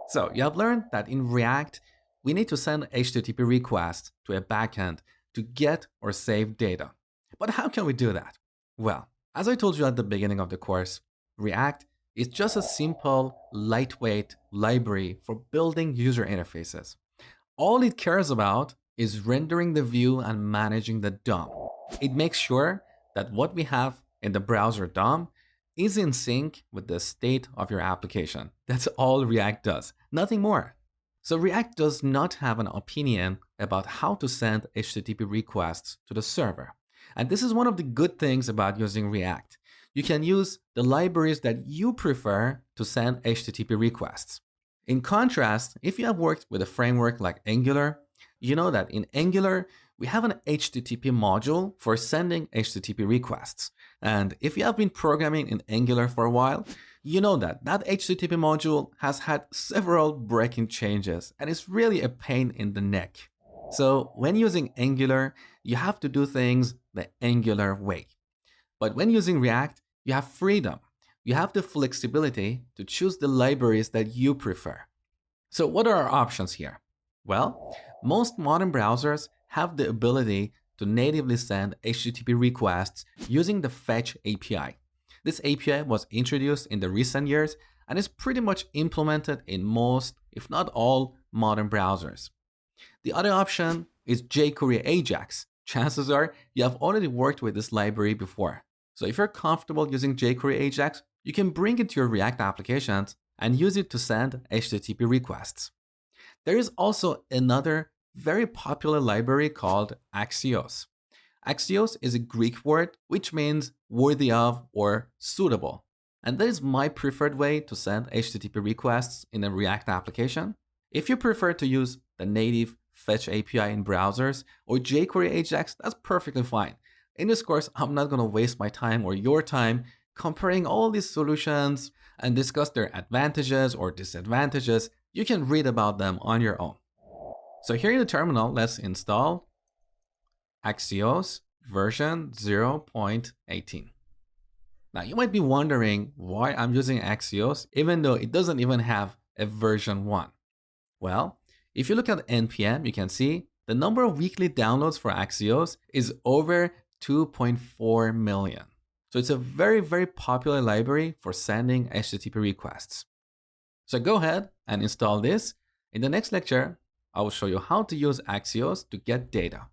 So you have learned that in React, we need to send HTTP requests to a backend to get or save data. But how can we do that? Well, as I told you at the beginning of the course, React is just a simple, lightweight library for building user interfaces. All it cares about is rendering the view and managing the DOM. It makes sure that what we have in the browser DOM is in sync with the state of your application. That's all React does, nothing more. So React does not have an opinion about how to send HTTP requests to the server. And this is one of the good things about using React. You can use the libraries that you prefer to send HTTP requests. In contrast, if you have worked with a framework like Angular, you know that in Angular, we have an HTTP module for sending HTTP requests. And if you have been programming in Angular for a while, you know that that HTTP module has had several breaking changes and it's really a pain in the neck. So when using Angular, you have to do things the Angular way. But when using React, you have freedom. You have the flexibility to choose the libraries that you prefer. So what are our options here? Well, most modern browsers have the ability to natively send HTTP requests using the Fetch API. This API was introduced in the recent years and is pretty much implemented in most, if not all, modern browsers. The other option is jQuery Ajax. Chances are you have already worked with this library before. So if you're comfortable using jQuery Ajax, you can bring it to your React applications and use it to send HTTP requests. There is also another very popular library called Axios. Axios is a Greek word which means worthy of or suitable. And that is my preferred way to send HTTP requests in a React application. If you prefer to use the native Fetch API in browsers or jQuery Ajax, that's perfectly fine. In this course, I'm not going to waste my time or your time comparing all these solutions and discuss their advantages or disadvantages. You can read about them on your own. So here in the terminal, let's install Axios version 0.18. Now you might be wondering why I'm using Axios even though it doesn't even have a version 1. Well, if you look at NPM, you can see the number of weekly downloads for Axios is over 2.4 million. So it's a very, very popular library for sending HTTP requests. So go ahead and install this. In the next lecture, I will show you how to use Axios to get data.